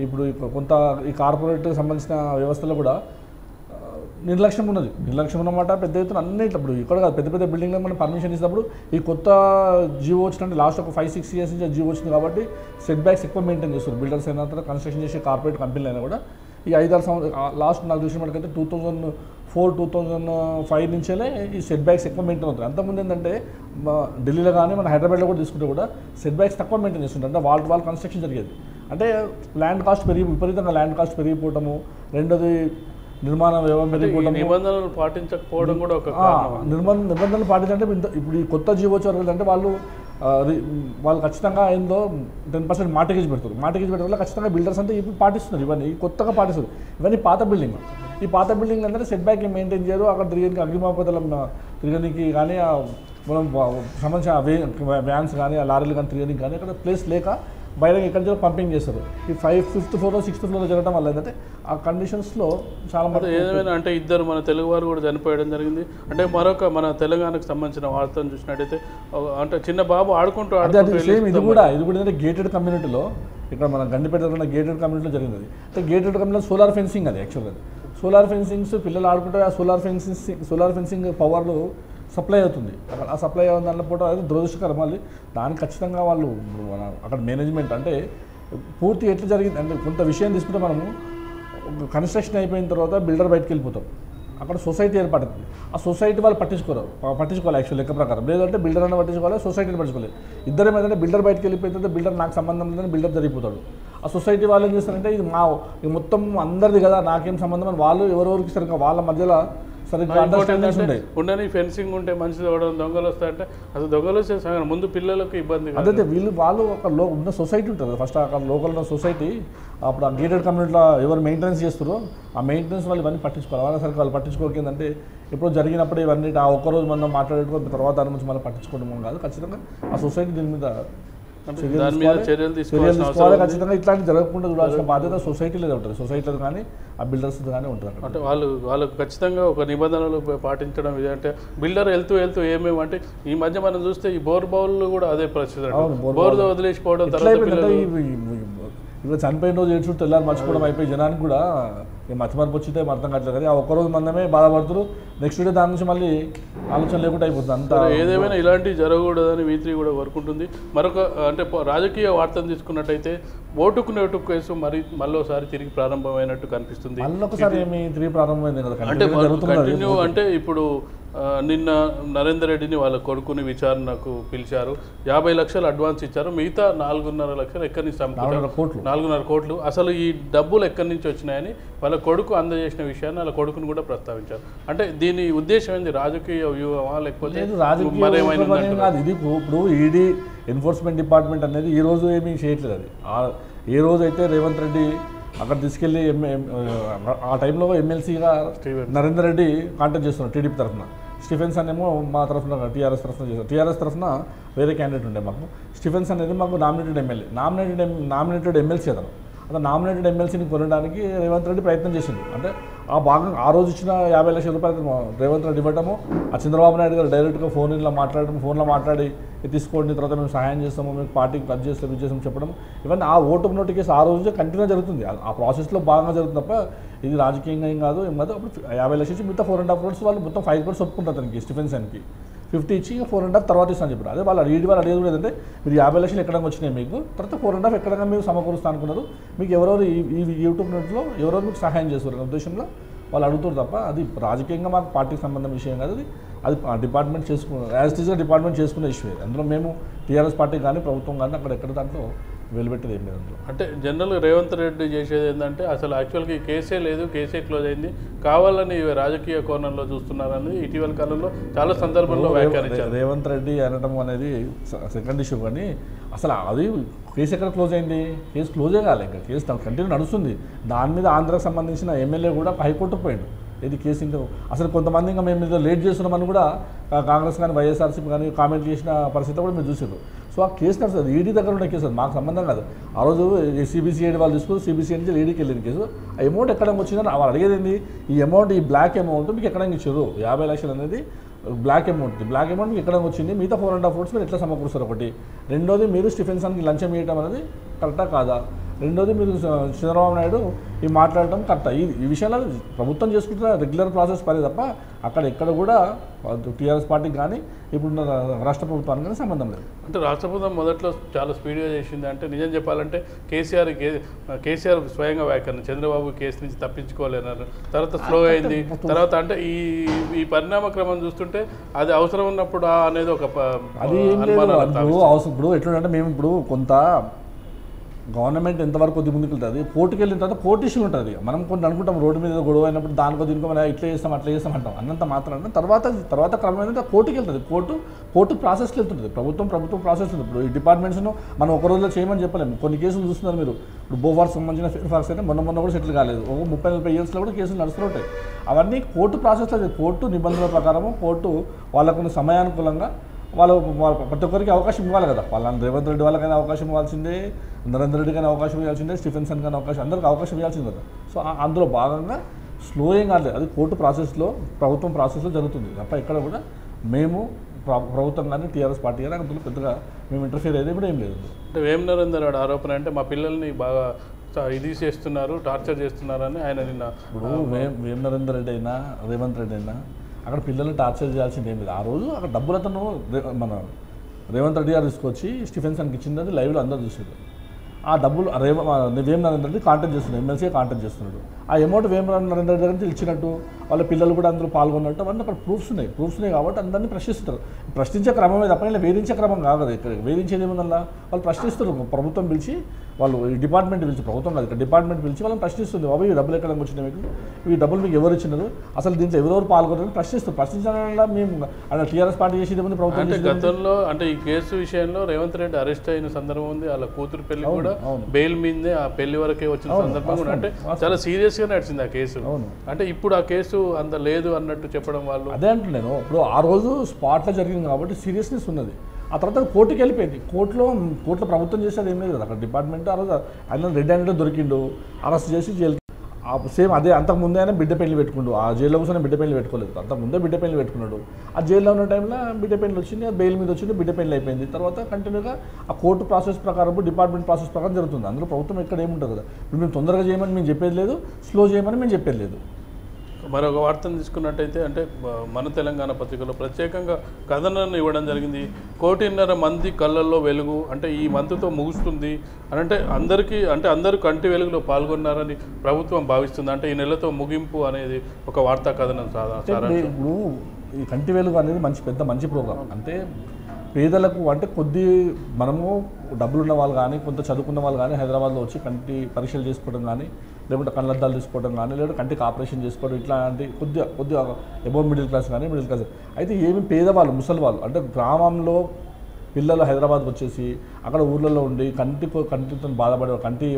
[SPEAKER 4] ఇప్పుడు కొంత ఈ కార్పొరేట్కి సంబంధించిన వ్యవస్థలో కూడా నిర్లక్ష్యం ఉన్నమాట పెద్ద ఎత్తున అన్నింటి. ఇప్పుడు ఇక్కడ కాదు పెద్ద పెద్ద బిల్డింగ్లో మనం పర్మిషన్ ఇచ్చినప్పుడు ఈ కొత్త జియో వచ్చినట్టు లాస్ట్ ఒక 5-6 years నుంచి జియో వచ్చింది కాబట్టి సెట్ బ్యాక్స్ ఎక్కువ మెయింటైన్ చేస్తారు. బిల్డర్స్ అయినా తర్వాత కన్స్ట్రక్షన్ చేసే కార్పొరేట్ కంపెనీలు అయినా కూడా ఈ 5-6 సంవత్సరాలు లాస్ట్ నాకు చూసిన మనకైతే 2004-2005 నుంచే ఈ సెట్ బ్యాక్స్ ఎక్కువ మెయింటైన్ అవుతాయి. అంతకుముందు ఏంటంటే ఢిల్లీలో కానీ మన హైదరాబాద్లో కూడా తీసుకుంటే కూడా సెట్ బ్యాక్స్ తక్కువ మెయింటైన్ చేస్తుంటారు. అంటే వాళ్ళ కన్స్ట్రక్షన్ జరిగేది అంటే విపరీతంగా ల్యాండ్ కాస్ట్ పెరిగిపోవటము, రెండోది నిర్మాణ వ్యయం పెరిగిపోవడం,
[SPEAKER 1] నిబంధనలు పాటించకపోవడం కూడా ఒక
[SPEAKER 4] నిబంధనలు పాటించాలంటే ఇప్పుడు ఈ కొత్త జీవో వచ్చారంటే వాళ్ళు ఖచ్చితంగా ఏందో 10% మార్టిగేజ్ పెడతారు. మార్టిగేజ్ పెట్టడం వల్ల ఖచ్చితంగా బిల్డర్స్ అంటే ఇప్పుడు పాటిస్తున్నారు. ఇవన్నీ కొత్తగా పాటిస్తారు. ఇవన్నీ పాత బిల్డింగ్. ఈ పాత బిల్డింగ్ అంటే సెట్ బ్యాక్ మెయింటైన్ చేయరు. అక్కడ తిరిగడానికి అగ్నిమాపదలం తిరగడానికి కానీ మనం సంబంధించిన వ్యాన్స్ కానీ ఆ లారీలు కానీ తిరగడానికి కానీ అక్కడ ప్లేస్ లేక బయట ఎక్కడి నుంచి పంపింగ్ చేస్తారు. ఈ 5th floor 6th floor జరగడం వల్ల ఏంటంటే ఆ కండిషన్స్లో చాలా మంది
[SPEAKER 1] ఏదైనా అంటే ఇద్దరు మన తెలుగు వారు కూడా చనిపోయడం జరిగింది. అంటే మరొక మన తెలంగాణకు సంబంధించిన వార్తను చూసినట్టయితే అంటే చిన్న బాబు ఆడుకుంటూ
[SPEAKER 4] సేమ్ ఇది కూడా ఏంటంటే గేటెడ్ కమ్యూనిటీలో ఇక్కడ మన గండిపేట ఉన్న గేటెడ్ కమ్యూనిటీలో జరిగింది. అంటే గేటెడ్ కమ్యూనిటీలో సోలార్ ఫెన్సింగ్ అది యాక్చువల్గా సోలార్ ఫెన్సింగ్స్ పిల్లలు ఆడుకుంటే ఆ సోలార్ ఫెన్సింగ్ పవర్లు సప్లై అవుతుంది. ఆ సప్లై అవుతుంది దాంట్లో పూట అది దురదృష్టకరం. మళ్ళీ దానికి ఖచ్చితంగా వాళ్ళు అక్కడ మేనేజ్మెంట్ అంటే పూర్తి ఎట్లా జరిగింది అంటే కొంత విషయం తీసుకుంటే మనము కన్స్ట్రక్షన్ అయిపోయిన తర్వాత బిల్డర్ బయటకు వెళ్ళిపోతాం. అక్కడ సొసైటీ ఏర్పడుతుంది. ఆ సొసైటీ వాళ్ళు పట్టించుకోవాలి యాక్చువల్ లెక్క ప్రకారం. లేదంటే బిల్డర్ అన్న పట్టించుకోవాలి, సొసైటీని పట్టించుకోవాలి. ఇద్దరు ఏమైందంటే బిల్డర్ బయటకు వెళ్ళిపోయిన తర్వాత బిల్డర్ నాకు సంబంధం లేదని బిల్డర్ జరిగిపోతాడు. ఆ సొసైటీ వాళ్ళు ఏం చేస్తారంటే ఇది మొత్తం అందరిది కదా నాకేం సంబంధం అని వాళ్ళు ఎవరెవరికి సరిగ్గా వాళ్ళ మధ్యలో
[SPEAKER 1] ఉండని ఫెన్సింగ్ ఉంటే మంచిది దొంగలు వస్తాయంటే అసలు దొంగలు వచ్చే ముందు పిల్లలకు ఇబ్బంది.
[SPEAKER 4] అదే వాళ్ళు ఒక ఉన్న సొసైటీ ఉంటుంది ఫస్ట్ అక్కడ లోకల్ ఉన్న సొసైటీ. అప్పుడు ఆ గేటెడ్ కమ్యూనిటీలో ఎవరు మెయింటెనెన్స్ చేస్తారో ఆ మెయింటెనెన్స్ వాళ్ళు ఇవన్నీ పట్టించుకోవాలి. వాళ్ళ సరికి వాళ్ళు పట్టించుకోకేందంటే ఎప్పుడు జరిగినప్పుడు ఇవన్నీ ఆ ఒక్కరోజు మనం మాట్లాడేటప్పుడు తర్వాత దాని నుంచి మళ్ళీ పట్టించుకోవడం కాదు. ఖచ్చితంగా ఆ సొసైటీ దీని మీద
[SPEAKER 1] దాని మీద చర్యలు తీసుకోవాల్సిన
[SPEAKER 4] తీసుకోవాలి ఖచ్చితంగా. ఇట్లాంటి జరగకుండా చూడాల్సిన బాధ్యత సొసైటీలో ఉంటుంది, సొసైటీలో కానీ ఆ బిల్డర్స్ కానీ ఉంటుంది.
[SPEAKER 1] అంటే వాళ్ళకు ఖచ్చితంగా ఒక నిబంధనలు పాటించడం ఇది. అంటే బిల్డర్ వెళ్తూ ఏమేమి అంటే ఈ మధ్య మనం చూస్తే ఈ బోర్ బౌల్ కూడా అదే పరిస్థితి, బోర్ వదిలేసిపోవడం.
[SPEAKER 4] ఇప్పుడు చనిపోయిన రోజు ఏడ్చుడు తెల్లారి మర్చిపోవడం అయిపోయి జనానికి కూడా మతిమరుపు వచ్చితే అర్థం కావట్లేదు. కానీ ఆ ఒక్కరోజు మందమే బాధపడుతున్నారు, నెక్స్ట్ డే దాని నుంచి మళ్ళీ ఆలోచన లేకుండా అయిపోతుంది అంతా.
[SPEAKER 1] ఏదేమైనా ఇలాంటివి జరగకూడదని V3 కూడా కోరుకుంటుంది. మరొక అంటే రాజకీయ వార్తను తీసుకున్నట్టయితే ఓటుకు నోటు కేసు మళ్ళీసారి తిరిగి ప్రారంభమైనట్టు కనిపిస్తుంది.
[SPEAKER 4] మళ్ళొకసారి ఏమి తిరిగి ప్రారంభమైంది కదా
[SPEAKER 1] అంటే కంటిన్యూ. అంటే ఇప్పుడు నిన్న నరేందర్ రెడ్డిని వాళ్ళ కొడుకుని విచారణకు పిలిచారు, 50 లక్షలు అడ్వాన్స్ ఇచ్చారు, మిగతా 4.5 లక్షలు ఎక్కడి నుంచి 4.5 కోట్లు అసలు ఈ డబ్బులు ఎక్కడి నుంచి వచ్చినాయని వాళ్ళ కొడుకు అందజేసిన విషయాన్ని వాళ్ళ కొడుకుని కూడా ప్రస్తావించారు. అంటే దీని ఉద్దేశం ఏంది, రాజకీయ వ్యూహమా లేకపోతే
[SPEAKER 4] మరేమైనా? ఇది ఇప్పుడు ఈడీ ఎన్ఫోర్స్మెంట్ డిపార్ట్మెంట్ అనేది ఈ రోజు ఏమీ చేయట్లేదు. అది ఏ రోజు అయితే రేవంత్ రెడ్డి అక్కడ తీసుకెళ్ళి ఆ టైంలో ఎమ్మెల్సీగా నరేందర్ రెడ్డి కాంటాక్ట్ చేస్తున్నారు టీడీపీ తరఫున, స్టీఫెన్సన్ ఏమో మా తరఫున టీఆర్ఎస్ తరఫున చేస్తారు. టీఆర్ఎస్ తరఫున వేరే క్యాండిడేట్ ఉండే మాకు, స్టీఫెన్సన్ అనేది మాకు నామినేటెడ్ ఎమ్మెల్సీ అతను. నామినేటెడ్ ఎమ్మెల్సీని కొనడానికి రేవంత్ రెడ్డి ప్రయత్నం చేసిండు. అంటే ఆ భాగం ఆ రోజు ఇచ్చిన 50 లక్షల రూపాయలు రేవంత్ రెడ్డి ఇవ్వటము, ఆ చంద్రబాబు నాయుడు గారు డైరెక్ట్గా ఫోన్లో మాట్లాడి తీసుకోండి, తర్వాత మేము సహాయం చేస్తాము, మేము పార్టీకి కట్ చేస్తాము, ఇది చేస్తాము చెప్పడం, ఇవన్నీ ఆ ఓటుకు నోటు కేసు ఆ రోజు కంటిన్యూ జరుగుతుంది. ఆ ప్రాసెస్లో భాగంగా జరుగుతుంది తప్ప ఇది రాజకీయంగా ఏం కాదు. ఏం కాదు. అప్పుడు 50 లక్షలు ఇచ్చి మిగతా 4.5 crores వాళ్ళు మొత్తం 5 crores ఒప్పుకుంటారు తనకి, స్టీఫెన్సన్కి 50 ఇచ్చి 4.5 తర్వాత ఇస్తాను చెప్పారు. అదే వాళ్ళు అడిగేది కూడా ఏంటంటే మీరు 50 లక్షలు ఎక్కడానికి వచ్చినాయి మీకు, తర్వాత 4.5 ఎక్కడంగా మీరు సమకూరుస్తా అనుకున్నారు, మీకు ఎవరెవరు ఈ యూట్యూబ్ నెట్లో ఎవరెవరు మీకు సహాయం చేస్తారు అనే ఉద్దేశంలో వాళ్ళు అడుగుతారు తప్ప అది రాజకీయంగా మాకు పార్టీకి సంబంధం విషయం కాదు. అది డిపార్ట్మెంట్ యాజ్ టీజర్ డిపార్ట్మెంట్ చేసుకునే ఇష్యూ. అందులో మేము టీఆర్ఎస్ పార్టీ కానీ ప్రభుత్వం కానీ అక్కడ ఎక్కడ దాంట్లో వెలుపెట్టేది ఏం లేదు.
[SPEAKER 1] అంటే జనరల్గా రేవంత్ రెడ్డి చేసేది ఏంటంటే అసలు యాక్చువల్గా కేసే లేదు, కేసే క్లోజ్ అయింది, కావాలని రాజకీయ కోణంలో చూస్తున్నారని ఇటీవల కాలంలో చాలా సందర్భంలో వ్యాఖ్యానించారు.
[SPEAKER 4] రేవంత్ రెడ్డి అనడం అనేది సెకండ్ ఇష్యూ, కానీ అసలు అది కేసు ఎక్కడ క్లోజ్ అయింది? కేసు క్లోజే కాలే, ఇంకా కేసు కంటిన్యూ నడుస్తుంది. దాని మీద ఆంధ్రాకి సంబంధించిన ఎమ్మెల్యే కూడా హైకోర్టుకు పోయాడు. ఇది కేసు ఇంకా అసలు కొంతమంది ఇంకా మేము మీద లేట్ చేస్తున్నామని కూడా కాంగ్రెస్ కానీ వైఎస్ఆర్సీపీ కానీ కామెంట్ చేసిన పరిస్థితి కూడా మీరు చూసారు. సో ఆ కేసు నడుస్తుంది, ఈడీ దగ్గర ఉన్న కేసు, మాకు సంబంధం కాదు. ఆ రోజు సిబిసిఐడి వాళ్ళు తీసుకుని సిబిసిఐడి నుంచి ఈడీకి వెళ్ళిన కేసు. ఆ అమౌంట్ ఎక్కడ వచ్చిందని వాళ్ళు అడిగేది ఏంది, ఈ అమౌంట్ ఈ బ్లాక్ అమౌంట్ మీకు ఎక్కడ ఇచ్చారు? 50 లక్షలు అనేది బ్లాక్ అమౌంట్ మీకు ఎక్కడ వచ్చింది? మిగతా 4.5 crores మీరు ఎట్లా సమకూరుస్తారు? ఒకటి. రెండోది మీరు స్టీఫెన్సన్కి లంచం ఇవ్వడం అనేది కరెక్టా కాదా? రెండోది మీరు చంద్రబాబు నాయుడు ఈ మాట్లాడటం కరెక్టా? ఈ విషయాలు ప్రభుత్వం చేసుకుంటున్న రెగ్యులర్ ప్రాసెస్ పని తప్ప అక్కడ ఎక్కడ కూడా టీఆర్ఎస్ పార్టీకి కానీ ఇప్పుడున్న రాష్ట్ర ప్రభుత్వానికి కానీ సంబంధం లేదు.
[SPEAKER 1] అంటే రాష్ట్ర ప్రభుత్వం మొదట్లో చాలా స్పీడ్గా చేసింది. అంటే నిజం చెప్పాలంటే కేసీఆర్ స్వయంగా వ్యాఖ్యానం, చంద్రబాబు కేసు నుంచి తప్పించుకోలేనారు, తర్వాత స్లో అయింది. తర్వాత అంటే ఈ పరిణామ క్రమం చూస్తుంటే అది అవసరం ఉన్నప్పుడు అనేది ఒక
[SPEAKER 4] అది ఇప్పుడు ఎట్లుంటే మేము ఇప్పుడు కొంత గవర్నమెంట్ ఎంతవరకు కొద్ది ముందుకు వెళ్తుంది, కోర్టుకు వెళ్ళిన తర్వాత కోర్టు ఇష్యూ ఉంటుంది. మనం కొన్ని అనుకుంటాం రోడ్డు మీద గొడవ అయినప్పుడు దానికో దీనికో మనం ఇట్లా చేస్తాం అట్లా చేస్తాం అంటాం, అన్నంత మాత్రం తర్వాత క్రమం ఏంటంటే కోర్టుకి వెళ్తుంది. కోర్టు ప్రాసెస్కి వెళ్తుంది. ప్రభుత్వం ప్రాసెస్ ఉంది. ఇప్పుడు ఈ డిపార్ట్మెంట్స్ను మనం ఒక రోజులో చేయమని చెప్పలేము. కొన్ని కేసులు చూస్తున్నారు మీరు. ఇప్పుడు బోఫార్స్ సంబంధించిన ఫేర్ఫార్స్ అయితే మొన్న కూడా సెటిల్ కాలేదు. ఒక 30-40 yearsలో కూడా కేసులు నడుస్తూ ఉంటాయి. అవన్నీ కోర్టు ప్రాసెస్లో, కోర్టు నిబంధనల ప్రకారము కోర్టు వాళ్ళకున్న సమయానుకూలంగా వాళ్ళు ప్రతి ఒక్కరికి అవకాశం ఇవ్వాలి కదా. వాళ్ళని రేవంత్ రెడ్డి వాళ్ళకైనా అవకాశం ఇవ్వాల్సిందే, నరేందర్ రెడ్డి కానీ అవకాశం ఇవ్వాల్సిందే, స్టీఫెన్సన్ కానీ అందరికీ అవకాశం ఇవ్వాల్సింది కదా. సో అందులో భాగంగా స్లో ఏం కాలేదు, అది కోర్టు ప్రాసెస్లో ప్రభుత్వం ప్రాసెస్లో జరుగుతుంది తప్ప ఇక్కడ కూడా మేము ప్రభుత్వం కానీ టీఆర్ఎస్ పార్టీ కానీ అందులో పెద్దగా మేము ఇంటర్ఫియర్ అయ్యేది కూడా ఏం లేదు.
[SPEAKER 1] అంటే వేం నరేందర్ రెడ్డి ఆరోపణ అంటే మా పిల్లల్ని బాగా ఇది చేస్తున్నారు, టార్చర్ చేస్తున్నారని ఆయన నిన్న.
[SPEAKER 4] ఇప్పుడు వేం నరేందర్ రెడ్డి అయినా రేవంత్ రెడ్డి అయినా అక్కడ పిల్లల్ని టార్చర్ చేయాల్సింది ఏం లేదు. ఆ రోజు అక్కడ డబ్బులు అతను మన రేవంత్ రెడ్డి గారు తీసుకొచ్చి స్టీఫెన్సన్కి ఇచ్చిందని లైవ్లో అందరూ చూసారు. ఆ డబ్బులు వేం నరేందర్ రెడ్డి కాంటాక్ట్ చేస్తున్నాడు, ఎమ్మెల్సీ కాంటాక్ట్ చేస్తున్నాడు. ఆ అమౌంట్ వేం నరేందర్ రెడ్డి దగ్గర నుంచి ఇచ్చినట్టు, వాళ్ళ పిల్లలు కూడా అందరూ పాల్గొన్నట్టు అవన్నీ అక్కడ ప్రూఫ్స్ ఉన్నాయి కాబట్టి అందరినీ ప్రశ్నిస్తారు. ప్రశ్నించే క్రమమే తప్ప ఇలా వేధించే క్రమం కాదు కదా. ఇక్కడ వేధించేది ఏమన్నా వాళ్ళు ప్రశ్నిస్తారు. ప్రభుత్వం పిలిచి వాళ్ళు ఈ డిపార్ట్మెంట్ పిలిచి, ప్రభుత్వం కాదు ఇక్కడ డిపార్ట్మెంట్ పిలిచి వాళ్ళని ప్రశ్నిస్తుంది. బాబు ఈ డబ్బులు ఎక్కడ వచ్చినాయి, మీకు ఈ డబ్బులు మీకు ఎవరు ఇచ్చినారు, అసలు దీంట్లో ఎవరెవరు పాల్గొన్నారని ప్రశ్నిస్తారు. ప్రశ్నించడం వల్ల మేము అక్కడ టీఆర్ఎస్ పార్టీ చేసేది ఏముంది, ప్రభుత్వం
[SPEAKER 1] అంటే గతంలో అంటే ఈ కేసు విషయంలో రేవంత్ రెడ్డి అరెస్ట్ అయిన సందర్భం ఉంది. వాళ్ళ కూతురు పెళ్లి కూడా బెయిల్ మీదే, ఆ పెళ్లి వరకే వచ్చిన సందర్భం కూడా అంటే చాలా సీరియస్గా నడిచింది ఆ కేసు. అంటే ఇప్పుడు ఆ కేసు అంత లేదు అన్నట్టు చెప్పడం వాళ్ళు.
[SPEAKER 4] అదే అంటున్నాను. ఇప్పుడు ఆ రోజు స్పాట్లో జరిగింది కాబట్టి సీరియస్నెస్ ఉన్నది. ఆ తర్వాత కోర్టుకి వెళ్ళిపోయింది. కోర్టులో ప్రభుత్వం చేసేది ఏం లేదు కదా, అక్కడ డిపార్ట్మెంట్ ఆ రోజు ఆయన రెడ్ హ్యాండెడ్ దొరికిండు, అరెస్ట్ చేసి జైలు. సేమ్ అదే అంతకుముందే ఆయన బిడ్డ పెళ్లి పెట్టుకుండు, ఆ జైల్లో కూర్చొని బిడ్డ పెళ్లి పెట్టుకోలేదు, అంతకుముందే బిడ్డ పెళ్లి పెట్టుకున్నాడు. ఆ జైల్లో ఉన్న టైంలో బిడ్డ పెళ్లి వచ్చింది, బెయిల్ మీద వచ్చింది, బిడ్డ పెళ్లి అయిపోయింది. తర్వాత కంటిన్యూగా ఆ కోర్టు ప్రాసెస్ ప్రకారం డిపార్ట్మెంట్ ప్రాసెస్ ప్రకారం జరుగుతుంది. అందులో ప్రభుత్వం ఎక్కడ ఏముంటుంది కదా, ఇప్పుడు మేము తొందరగా చేయమని మేము చెప్పేది లేదు, స్లో చేయమని మేము చెప్పేది లేదు.
[SPEAKER 1] మరొక వార్తను తీసుకున్నట్టయితే అంటే మన తెలంగాణ పత్రికలో ప్రత్యేకంగా కథనాన్ని ఇవ్వడం జరిగింది. 1.5 మంది కళ్ళల్లో వెలుగు అంటే ఈ మంత్తో ముగుస్తుంది అని, అంటే అందరూ కంటి వెలుగులో పాల్గొన్నారని ప్రభుత్వం భావిస్తుంది. అంటే ఈ నెలతో ముగింపు అనేది ఒక వార్తా కథనం
[SPEAKER 4] ఇప్పుడు ఈ కంటి వెలుగు అనేది మంచి ప్రోగ్రాం. అంటే పేదలకు అంటే మనము డబ్బులున్న వాళ్ళు కానీ కొంత చదువుకున్న వాళ్ళు కానీ హైదరాబాద్లో వచ్చి కంటి పరీక్షలు చేసుకోవడం కానీ, లేకుంటే కళ్ళద్దాలు తీసుకోవడం కానీ, లేకుంటే కంటికి ఆపరేషన్ చేసుకోవడం, ఇట్లాంటి కొద్దిగా అబోవ్ మిడిల్ క్లాస్ కానీ మిడిల్ క్లాస్ అయితే ఏమి పేదవాళ్ళు ముసలి వాళ్ళు అంటే గ్రామంలో పిల్లలు హైదరాబాద్కి వచ్చేసి అక్కడ ఊర్లలో ఉండి కంటితో బాధపడే కంటి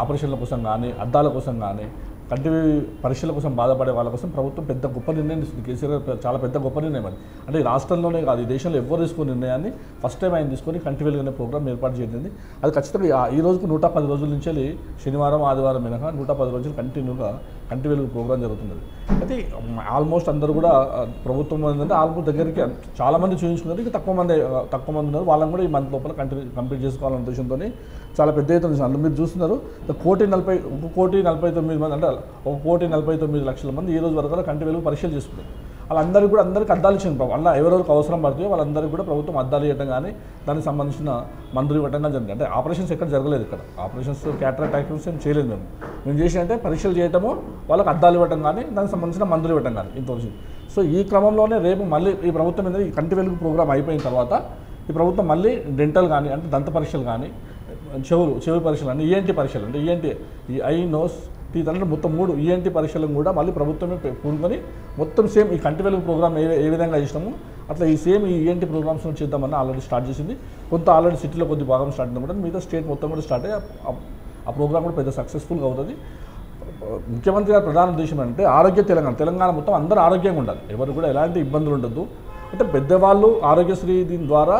[SPEAKER 4] ఆపరేషన్ల కోసం కానీ, అద్దాల కోసం కానీ, కంటి పరీక్షల కోసం బాధపడే వాళ్ళ కోసం ప్రభుత్వం పెద్ద గొప్ప నిర్ణయం తీసుకుంది. కేసీఆర్ చాలా పెద్ద గొప్ప నిర్ణయం అది. అంటే ఈ రాష్ట్రంలోనే కాదు, ఈ దేశంలో ఎవరు తీసుకున్న నిర్ణయాన్ని ఫస్ట్ టైం ఆయన తీసుకొని కంటి వెలుగు అనే ప్రోగ్రామ్ ఏర్పాటు చేసింది. అది ఖచ్చితంగా ఈ రోజుకు 110 రోజుల నుంచి శనివారం ఆదివారం మినహా 110 రోజులు కంటిన్యూగా కంటి వెలుగు ప్రోగ్రాం జరుగుతున్నది. అయితే ఆల్మోస్ట్ అందరూ కూడా ప్రభుత్వం ఏంటంటే ఆల్మోస్ట్ దగ్గరికి చాలామంది చూపించుకున్నారు, ఇంకా తక్కువ మంది ఉన్నారు. వాళ్ళని కూడా ఈ మంత్ లోపల కంప్లీట్ చేసుకోవాలనే ఉద్దేశంతో చాలా పెద్ద ఎత్తున అందులో మీరు చూస్తున్నారు 1,49,000 మంది అంటే 1,49,00,000 మంది ఈ రోజు వరకు కంటి వెలుగు పరీక్షలు చేసుకున్నారు. వాళ్ళందరికీ అద్దాలు ఇచ్చింది ప్రభుత్వం. అలా ఎవరెవరికి అవసరం పడుతుందో వాళ్ళందరికీ కూడా ప్రభుత్వం అద్దాలు ఇవ్వడం కానీ దానికి సంబంధించిన మందులు ఇవ్వడం కానీ జరిగింది. అంటే ఆపరేషన్స్ ఎక్కడ జరగలేదు, ఇక్కడ ఆపరేషన్స్ క్యాటరాక్ట్ ఆపరేషన్స్ ఏం చేయలేదు. మేము చేసి అంటే పరీక్షలు చేయటము, వాళ్ళకి అద్దాలు ఇవ్వడం కానీ దానికి సంబంధించిన మందులు ఇవ్వడం కానీ ఇంత వచ్చింది. సో ఈ క్రమంలోనే రేపు మళ్ళీ ఈ ప్రభుత్వం మీద ఈ కంటి వెలుగు ప్రోగ్రామ్ అయిపోయిన తర్వాత ఈ ప్రభుత్వం మళ్ళీ డెంటల్ కానీ అంటే దంత పరీక్షలు కానీ, చెవి పరీక్షలు కానీ, ఈఎన్టీ పరీక్షలు అంటే ఈ ఐ నోస్ టీత్ అంటే మొత్తం 3 ఈఎన్టీ పరీక్షలను కూడా మళ్ళీ ప్రభుత్వమే పూనుకొని మొత్తం సేమ్ ఈ కంటి వెలుగు ప్రోగ్రామ్ ఏ విధంగా చేసినామో అట్లా ఈ సేమ్ ఈ ఈఎన్టీ ప్రోగ్రామ్స్ చేద్దామని ఆల్రెడీ స్టార్ట్ చేసింది. ఆల్రెడీ సిటీలో కొద్ది భాగం స్టార్ట్ అయింది కూడా, మిగతా స్టేట్ మొత్తం కూడా స్టార్ట్ అయ్యి ఆ ప్రోగ్రామ్ కూడా పెద్ద సక్సెస్ఫుల్గా అవుతుంది. ముఖ్యమంత్రి గారి ప్రధాన ఉద్దేశం అంటే తెలంగాణ మొత్తం అందరూ ఆరోగ్యంగా ఉండాలి, ఎవరు కూడా ఎలాంటి ఇబ్బందులు ఉండద్దు. అంటే పెద్దవాళ్ళు ఆరోగ్యశ్రీ దీని ద్వారా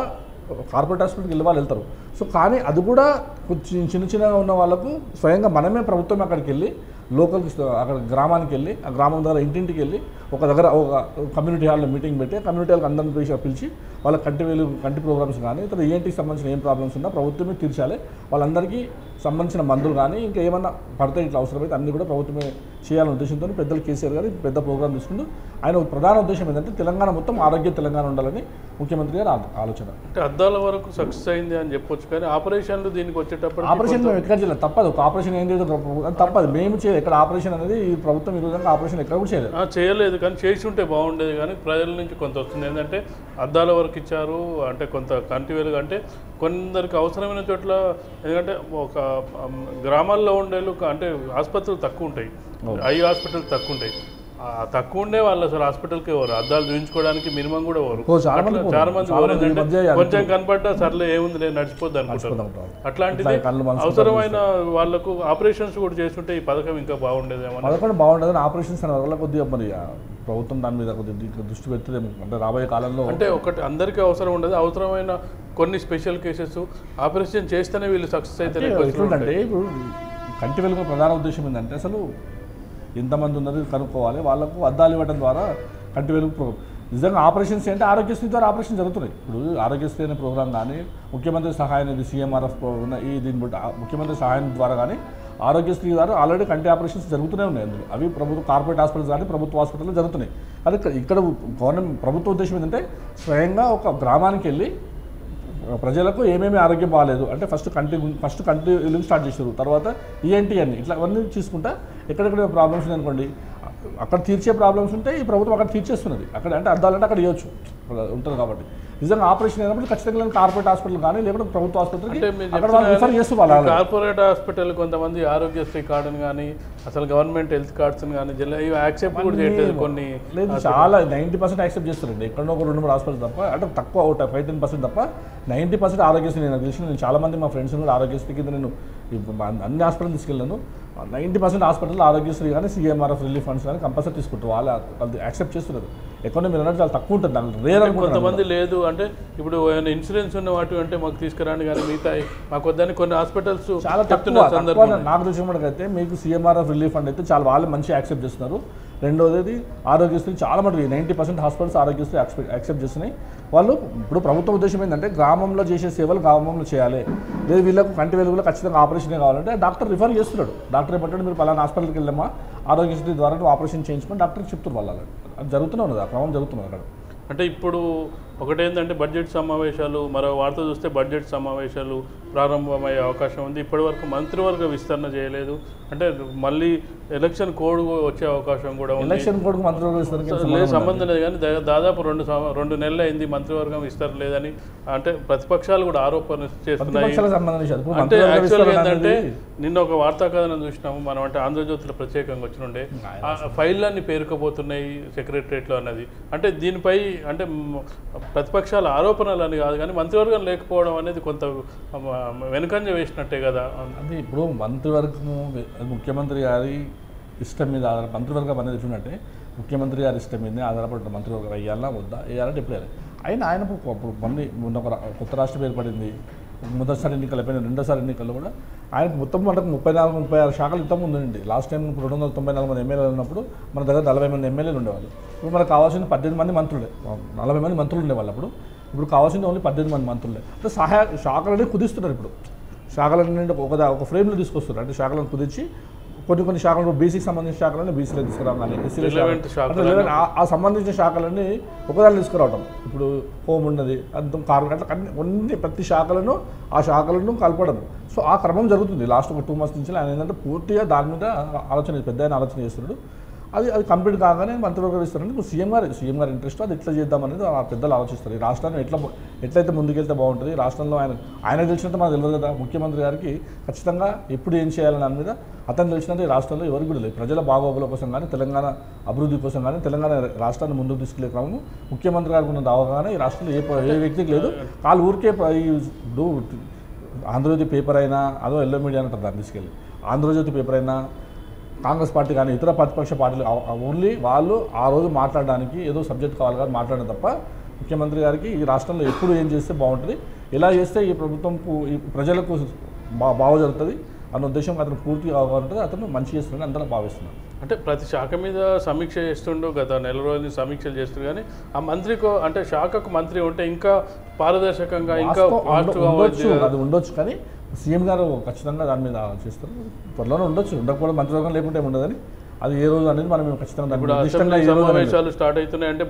[SPEAKER 4] కార్పొరేట్ హాస్పిటల్కి వెళ్తారు. సో కానీ అది కూడా చిన్నగా ఉన్న వాళ్ళకు స్వయంగా మనమే ప్రభుత్వం అక్కడికి వెళ్ళి లోకల్కి అక్కడ గ్రామానికి వెళ్ళి ఆ గ్రామం ద్వారా ఇంటింటికి వెళ్ళి ఒక కమ్యూనిటీ హాల్లో మీటింగ్ పెట్టి కమ్యూనిటీ హాల్కి అందరిని పిలిచి వాళ్ళ కంటి ప్రోగ్రామ్స్ కానీ ఇతర ఈఎన్టీకి సంబంధించిన ఏం ప్రాబ్లమ్స్ ఉన్నా ప్రభుత్వమే తీర్చాలి. వాళ్ళందరికీ సంబంధించిన మందులు కానీ ఇంకా ఏమన్నా పడితే ఇట్లా అవసరమైతే అన్నీ కూడా ప్రభుత్వమే చేయాలనే ఉద్దేశంతో పెద్దలు కేసీఆర్ గారు పెద్ద ప్రోగ్రాం తీసుకుంటూ ఆయన ప్రధాన ఉద్దేశం ఏంటంటే తెలంగాణ మొత్తం ఆరోగ్య తెలంగాణ ఉండాలని ముఖ్యమంత్రి గారు ఆలోచన.
[SPEAKER 1] అంటే అద్దాల వరకు సక్సెస్ అయింది అని చెప్పొచ్చు, కానీ ఆపరేషన్లు దీనికి వచ్చేటప్పుడు
[SPEAKER 4] ఆపరేషన్ మేము ఎక్కడ చేయలేదు, తప్పదు. ఒక ఆపరేషన్ ఏం చేయలేదు, తప్పదు. మేము చేయలేదు ఎక్కడ ఆపరేషన్ అనేది, ఈ ప్రభుత్వం ఈ విధంగా ఆపరేషన్ ఎక్కడ కూడా
[SPEAKER 1] చేయలేదు. కానీ చేసి ఉంటే బాగుండేది. కానీ ప్రజల నుంచి కొంత వస్తుంది ఏంటంటే అద్దాల వరకు ఇచ్చారు అంటే కొంత కంటి వెలుగు అంటే కొందరికి అవసరమైన చోట్ల, ఎందుకంటే ఒక గ్రామాల్లో ఉండేళ్ళు అంటే ఆసుపత్రులు తక్కువ ఉంటాయి, ఐ హాస్పిటల్ తక్కువ ఉంటాయి, తక్కువ ఉండే వాళ్ళు అసలు హాస్పిటల్కి ఎవరు అద్దాలు చూపించుకోవడానికి మినిమం కూడా ఎవరు చాలా మంది కొంచెం కనపడ్డా సర్లే ఏముంది నేను నడిచిపోద్ది అనుకుంటారు. అట్లాంటిది అవసరమైన వాళ్ళకు ఆపరేషన్స్ కూడా చేస్తుంటే ఈ పథకం ఇంకా బాగుండేది.
[SPEAKER 4] ఆపరేషన్స్ అనే వల్ల కొద్దిగా మరి ప్రభుత్వం దాని మీద కొద్దిగా దృష్టి పెడుతుందేమో అంటే రాబోయే కాలంలో.
[SPEAKER 1] అంటే ఒకటి అందరికీ అవసరం ఉండదు, అవసరమైన కొన్ని స్పెషల్ కేసెస్ ఆపరేషన్ చేస్తేనే వీళ్ళు సక్సెస్ అయితే.
[SPEAKER 4] ఎట్లుందంటే ఇప్పుడు కంటి వెలుగు ప్రధాన ఉద్దేశం ఏంటంటే అసలు ఎంతమంది ఉన్నది కనుక్కోవాలి, వాళ్ళకు అద్దాలు ఇవ్వడం ద్వారా కంటి వెలుగు నిజంగా ఆపరేషన్స్ అంటే ఆరోగ్యశ్రీ ద్వారా ఆపరేషన్ జరుగుతున్నాయి. ఇప్పుడు ఆరోగ్యశ్రీ అనే ప్రోగ్రాం కానీ ముఖ్యమంత్రి సహాయ నిధి CMRF దీన్ని బట్టి ముఖ్యమంత్రి సహాయం ద్వారా కానీ ఆరోగ్యశ్రీ ద్వారా ఆల్రెడీ కంటి ఆపరేషన్స్ జరుగుతూనే ఉన్నాయి. అందులో అవి కార్పొరేట్ హాస్పిటల్స్ కానీ ప్రభుత్వ హాస్పిటల్లో జరుగుతున్నాయి. అది ఇక్కడ ప్రభుత్వ ఉద్దేశం ఏంటంటే స్వయంగా ఒక గ్రామానికి వెళ్ళి ప్రజలకు ఏమేమి ఆరోగ్యం బాగాలేదు అంటే ఫస్ట్ కంటి వెలుగు స్టార్ట్ చేశారు, తర్వాత ఈఎన్టీ అని ఇట్లా అవన్నీ తీసుకుంటా ఎక్కడెక్కడ ప్రాబ్లమ్స్ ఉన్నాయి అనుకోండి అక్కడ తీర్చే ప్రాబ్లమ్స్ ఉంటే ఈ ప్రభుత్వం అక్కడ తీర్చేస్తున్నది. అక్కడ అంటే అద్దాలంటే అక్కడ ఇవ్వచ్చు ఉంటుంది. కాబట్టి నిజంగా ఆపరేషన్ అయినప్పుడు ఖచ్చితంగా కార్పొరేట్ హాస్పిటల్ కానీ లేకపోతే ప్రభుత్వ ఆసుపత్రికి రిఫర్ చేస్తారు.
[SPEAKER 1] కార్పొరేట్ హాస్పిటల్ కొంతమంది ఆరోగ్యశ్రీ కార్డుని కానీ అసలు గవర్నమెంట్ హెల్త్ కార్డ్స్ కానీ యాక్సెప్ట్ కూడా చేయట్లేదు. కొన్ని
[SPEAKER 4] లేదు, చాలా 90% యాక్సెప్ట్ చేస్తారండి. ఎక్కడో ఒక 2-3 హాస్పిటల్ తప్ప అంటే తక్కువ 5-10% తప్ప 90% ఆరోగ్యశ్రీ. నేను తెలిసిన చాలా మంది మా ఫ్రెండ్స్ కూడా ఆరోగ్యశ్రీ కింద నేను అన్ని హాస్పిటల్ తీసుకెళ్ళాను. 90% హాస్పిటల్ ఆరోగ్యశ్రీ కానీ CMRF రిలీఫ్ ఫండ్స్ కానీ కంపల్సరీ తీసుకుంటారు. వాళ్ళు యాక్సెప్ట్ చేస్తున్నారు. ఎక్కడ మీరు అన్నట్టు చాలా తక్కువ ఉంటుంది, దాంట్లో రేర్ అనుకుంటున్నారు.
[SPEAKER 1] కొంతమంది లేదు అంటే ఇప్పుడు ఏమైనా ఇన్సూరెన్స్ ఉన్న వాటి అంటే మాకు తీసుకురాండి కానీ మిగతా మాకు వద్దని కొన్ని హాస్పిటల్స్
[SPEAKER 4] చాలా తక్కువ. నాకు తెలిసిన అయితే మీకు CMRF రిలీఫ్ ఫండ్ అయితే చాలా వాళ్ళు మంచిగా యాక్సెప్ట్ చేస్తున్నారు. రెండోది ఆరోగ్యశ్రీ చాలా మటుకు 90% హాస్పిటల్స్ ఆరోగ్యశ్రీ యాక్సెప్ట్ చేస్తున్నాయి. వాళ్ళు ఇప్పుడు ప్రభుత్వ ఉద్దేశం ఏంటంటే గ్రామంలో చేసే సేవలు గ్రామంలో చేయాలి, లేదు వీళ్ళకు కంటి వెలుగులో ఖచ్చితంగా ఆపరేషనే కావాలంటే డాక్టర్ రిఫర్ చేస్తున్నాడు. డాక్టర్ ఏమంటాడు మీరు పలానా హాస్పిటల్కి వెళ్ళామా ఆరోగ్యశ్రీ ద్వారా ఆపరేషన్ చేయించుకొని డాక్టర్కి చెప్తున్నారు. వాళ్ళు అది జరుగుతూనే ఉన్నది, ఆ క్రమం జరుగుతున్నది అక్కడ.
[SPEAKER 1] అంటే ఇప్పుడు ఒకటేంటంటే బడ్జెట్ సమావేశాలు, మరో వార్త చూస్తే బడ్జెట్ సమావేశాలు ప్రారంభమయ్యే అవకాశం ఉంది. ఇప్పటివరకు మంత్రివర్గ విస్తరణ చేయలేదు, అంటే మళ్ళీ ఎలక్షన్ కోడ్ వచ్చే అవకాశం కూడా ఉంది.
[SPEAKER 4] ఎలక్షన్ కోడ్కు మంత్రివర్గ విస్తరణ
[SPEAKER 1] లేదు, సంబంధం లేదు. కానీ దాదాపు 2 నెలలు అయింది మంత్రివర్గం విస్తరణ లేదని అంటే ప్రతిపక్షాలు కూడా ఆరోపణలు చేస్తున్నాయి. అంటే యాక్చువల్గా ఏంటంటే నిన్న ఒక వార్తా కథనం చూసినాము మనం, అంటే ఆంధ్రజ్యోతిలో ప్రత్యేకంగా వచ్చినుండే ఆ ఫైళ్ళన్నీ పేరుకపోతున్నాయి సెక్రటరియట్లో అన్నది. అంటే దీనిపై అంటే ప్రతిపక్షాల ఆరోపణలు అని కాదు కానీ మంత్రివర్గం లేకపోవడం అనేది కొంత వెనుకంజ వేసినట్టే కదా.
[SPEAKER 4] అంటే ఇప్పుడు మంత్రివర్గము ముఖ్యమంత్రి గారి ఇష్టం మీద మంత్రివర్గం అనేది ఎట్లుందంటే ముఖ్యమంత్రి గారి ఇష్టం మీద ఆధారపడి మంత్రివర్గం వేయాలా వద్దా వేయాలంటే ఎప్పుడు వేయాలి. ఆయన ఇప్పుడు మొన్న ఒక కొత్త రాష్ట్రం ఏర్పడింది, మొదటిసారి ఎన్నికలు అయిపోయిన రెండోసారి ఎన్నికల్లో కూడా ఆయన మొత్తం మనకు 34-36 శాఖలు ఇంతకుముందు ఉండండి. లాస్ట్ టైం 294 మంది ఎమ్మెల్యేలు ఉన్నప్పుడు మన దగ్గర 40 మంది ఎమ్మెల్యేలు ఉండేవాళ్ళు. ఇప్పుడు మనకు కావాల్సిన 18 మంది మంత్రులే, 40 మంది మంత్రులు ఉండేవాళ్ళు అప్పుడు. ఇప్పుడు కావాల్సింది ఓన్లీ 18 మంది మంత్రులే. అంటే శాఖలన్నీ కుదిస్తున్నారు. ఇప్పుడు శాఖలన్నీ ఒక ఫ్రేమ్లో తీసుకొస్తున్నారు. అంటే శాఖలను కుదిర్చి కొన్ని శాఖలు బీసీకి సంబంధించిన శాఖలన్నీ బీసీలో తీసుకురావాలి, ఎస్సీలో ఆ సంబంధించిన శాఖలన్నీ ఒకదాన్ని తీసుకురావటం. ఇప్పుడు హోమ్ ఉన్నది అంత అట్లా అన్ని ప్రతి శాఖలను ఆ శాఖలను కలపడం. సో ఆ క్రమం జరుగుతుంది. లాస్ట్ ఒక 2 months నుంచి ఆయన ఏంటంటే పూర్తిగా దాని మీద పెద్ద ఆలోచన చేస్తున్నాడు. అది కంప్లీట్ కాగానే మంత్రివర్గం ఇస్తారంటే ఇప్పుడు సీఎం గారి ఇంట్రెస్ట్ అది ఎట్లా చేద్దామనేది ఆ పెద్దలు ఆలోచిస్తారు. ఈ రాష్ట్రాన్ని ఎట్లయితే ముందుకెళ్తే బాగుంటుంది, రాష్ట్రంలో ఆయన తెలిసినంత మనకు తెలియదు కదా. ముఖ్యమంత్రి గారికి ఖచ్చితంగా ఎప్పుడు ఏం చేయాలని దాని మీద అతను తెలిసినంత ఈ రాష్ట్రంలో ఎవరికి కూడా లేదు. ప్రజల బాగోగుల కోసం కానీ తెలంగాణ అభివృద్ధి కోసం కానీ తెలంగాణ రాష్ట్రాన్ని ముందుకు తీసుకెళ్లే క్రమం ముఖ్యమంత్రి గారికి ఉన్న అవగాహన ఈ రాష్ట్రంలో ఏ వ్యక్తికి లేదు. వాళ్ళు ఊరికే ఇప్పుడు ఆంధ్రజ్యోతి పేపర్ అయినా అదో ఎల్లో మీడియా అంటారు దాన్ని తీసుకెళ్ళి, ఆంధ్రజ్యోతి పేపర్ అయినా కాంగ్రెస్ పార్టీ కానీ ఇతర ప్రతిపక్ష పార్టీలు ఓన్లీ వాళ్ళు ఆ రోజు మాట్లాడడానికి ఏదో సబ్జెక్ట్ కావాలి కానీ మాట్లాడడం తప్ప ముఖ్యమంత్రి గారికి ఈ రాష్ట్రంలో ఎప్పుడు ఏం చేస్తే బాగుంటుంది, ఎలా చేస్తే ఈ ప్రభుత్వంకు ఈ ప్రజలకు బాగా జరుగుతుంది అన్న ఉద్దేశం అతను పూర్తిగా అవగాహన ఉంటుంది. అతను మంచి చేస్తుందని అందరూ భావిస్తున్నారు.
[SPEAKER 1] అంటే ప్రతి శాఖ మీద సమీక్ష చేస్తుండో గత నెల రోజులు సమీక్షలు చేస్తుండే కానీ ఆ మంత్రికి అంటే శాఖకు మంత్రి ఉంటే ఇంకా పారదర్శకంగా ఇంకా
[SPEAKER 4] అది ఉండొచ్చు. కానీ సీఎం గారు ఖచ్చితంగా దాని మీద చేస్తారు. త్వరలోనే ఉండొచ్చు, ఉండకపోవడం మంత్రివర్గం లేకుంటే ఉండదని అది ఏ రోజు అనేది మనం ఖచ్చితంగా
[SPEAKER 1] సమావేశాలు స్టార్ట్ అవుతున్నాయి. అంటే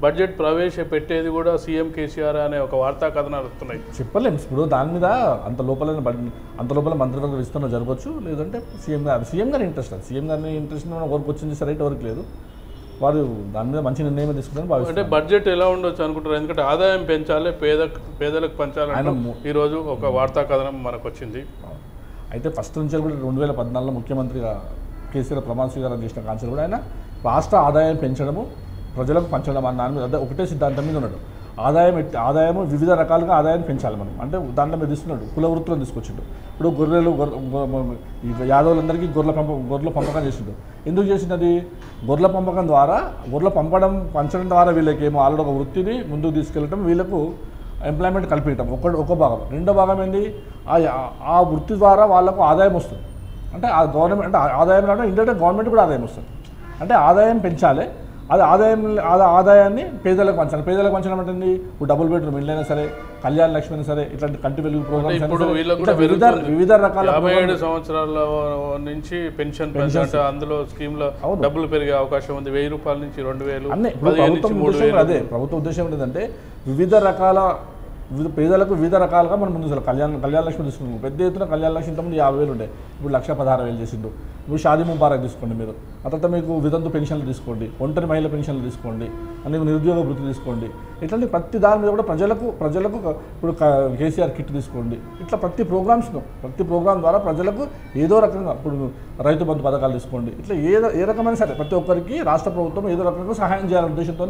[SPEAKER 1] బడ్జెట్ ప్రవేశపెట్టేది కూడా సీఎం కేసీఆర్ అనే ఒక వార్తా కథనాలు వస్తున్నాయి.
[SPEAKER 4] చెప్పలేము ఇప్పుడు దాని మీద అంత లోపల మంత్రివర్గ విస్తరణ జరగవచ్చు, లేదంటే సీఎం గారి ఇంట్రెస్ట్ అది సీఎం గారిని ఇంట్రెస్ట్ ఎవరికి వచ్చింది సరే ఎవరికి లేదు, వారు దాని మీద మంచి నిర్ణయం తీసుకుంటారని భావిస్తారు.
[SPEAKER 1] అంటే బడ్జెట్ ఎలా ఉండొచ్చు అనుకుంటారు, ఎందుకంటే ఆదాయం పెంచాలి పేదలకు పంచాలని ఈరోజు ఒక వార్తా కథనం మనకు వచ్చింది.
[SPEAKER 4] అయితే ఫస్ట్ నుంచి కూడా 2014లో ముఖ్యమంత్రిగా కేసీఆర్ ప్రమాణ స్వీకారం చేసిన కాన్సెప్ట్ కూడా ఆయన రాష్ట్ర ఆదాయం పెంచడము ప్రజలకు పంచడం అన్న దాని మీద ఒకటే సిద్ధాంతం మీద ఉన్నాడు. ఆదాయము వివిధ రకాలుగా ఆదాయాన్ని పెంచాలి మనం, అంటే దాంట్లో మీద తీసుకున్నాడు కుల వృత్తులను తీసుకొచ్చిండు. ఇప్పుడు గొర్రెలు యాదవులందరికీ గొర్రెల పంపకం చేసిండు. ఎందుకు చేసినది? గొర్రెల పంచడం ద్వారా వీళ్ళకేమో ఆల్రెడీ ఒక వృత్తిని ముందుకు తీసుకెళ్ళటం, వీళ్ళకు ఎంప్లాయ్మెంట్ కల్పించడం ఒక భాగం. రెండో భాగం ఏంది, ఆ వృత్తి ద్వారా వాళ్ళకు ఆదాయం వస్తుంది. అంటే ఆ గవర్నమెంట్ అంటే ఆదాయం రావడం ఇండైరెక్ట్ గవర్నమెంట్ కూడా ఆదాయం వస్తుంది. అంటే ఆదాయం పెంచాలి, అది ఆదాయాన్ని పేదలకు పంచాలి. పేదలకు పంచడం అంటే ఇప్పుడు డబుల్ బెడ్రూమ్ ఇల్లు అయినా సరే, కళ్యాణ లక్ష్మి అయినా సరే, ఇట్లాంటి కంటి వెలుగు ప్రోగ్రామ్స్ వివిధ రకాల
[SPEAKER 1] 57 సంవత్సరాల నుంచి పెన్షన్ అందులో స్కీమ్లో డబ్బులు పెరిగే అవకాశం ఉంది. 1000 రూపాయల నుంచి 2000.
[SPEAKER 4] అన్నీ అదే ప్రభుత్వ ఉద్దేశం ఏంటంటే పేదలకు వివిధ రకాలుగా మనం ముందు కళ్యాణ లక్ష్మి తీసుకున్నాం. పెద్ద ఎత్తున కళ్యాణ లక్ష్మి ఇంతకుముందు 50,000 ఉండే, ఇప్పుడు 1,16,000 చేసిండు. ఇప్పుడు షాదీ ముబారక్ తీసుకోండి మీరు, ఆ తర్వాత మీకు వితంతు పెన్షన్లు తీసుకోండి, ఒంటరి మహిళ పెన్షన్లు తీసుకోండి, అని నిరుద్యోగ వృత్తి తీసుకోండి. ఇట్లాంటి ప్రతి దాని మీద కూడా ప్రజలకు ఇప్పుడు కేసీఆర్ కిట్ తీసుకోండి. ఇట్లా ప్రతి ప్రోగ్రామ్ ద్వారా ప్రజలకు ఏదో రకంగా ఇప్పుడు రైతు బంధు పథకాలు తీసుకోండి. ఇట్లా ఏ రకమైన సరే ప్రతి ఒక్కరికి రాష్ట్ర ప్రభుత్వం ఏదో రకంగా సహాయం చేయాలనే ఉద్దేశంతో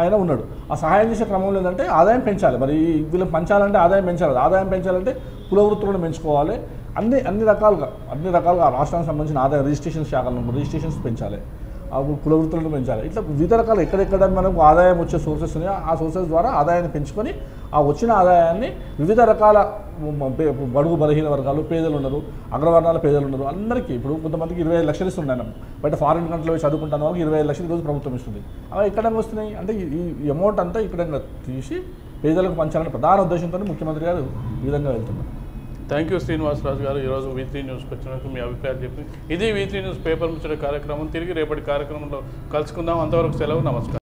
[SPEAKER 4] ఆయన ఉన్నాడు. ఆ సహాయం చేసే క్రమంలో ఏంటంటే ఆదాయం పెంచాలి. మరి వీళ్ళని పంచాలంటే ఆదాయం పెంచాలి. ఆదాయం పెంచాలంటే కుల వృత్తులను పెంచుకోవాలి, అన్ని రకాలుగా రాష్ట్రానికి సంబంధించిన ఆదాయ రిజిస్ట్రేషన్ శాఖలను రిజిస్ట్రేషన్స్ పెంచాలి, కుల వృత్తులను పెంచాలి. ఇట్లా వివిధ రకాలు ఎక్కడెక్కడ మనకు ఆదాయం వచ్చే సోర్సెస్ ఉన్నాయో ఆ సోర్సెస్ ద్వారా ఆదాయాన్ని పెంచుకొని ఆ వచ్చిన ఆదాయాన్ని వివిధ రకాల బడుగు బలహీన వర్గాలు, పేదలు ఉన్నారు, అగ్రవర్ణాల పేదలు ఉన్నారు, అందరికీ ఇప్పుడు కొంతమందికి 25 లక్షలు ఇస్తున్నాయి. బయట ఫారిన్ కంట్రీలో చదువుకుంటున్న వాళ్ళకి 25 లక్షలు ఈరోజు ప్రభుత్వం ఇస్తుంది. అవి ఎక్కడ వస్తున్నాయి అంటే ఈ అమౌంట్ అంతా ఇక్కడ తీసి పేదలకు పంచాలనే ప్రధాన ఉద్దేశంతో ముఖ్యమంత్రి గారు ఈ విధంగా వెళ్తున్నారు.
[SPEAKER 1] థ్యాంక్ యూ శ్రీనివాసరాజు గారు, ఈరోజు V3 న్యూస్కి వచ్చినందుకు మీ అభిప్రాయాలు చెప్పి ఇది V3 న్యూస్ పేపర్ ముచ్చట కార్యక్రమం. తిరిగి రేపటి కార్యక్రమంలో కలుసుకుందాం. అంతవరకు సెలవు, నమస్కారం.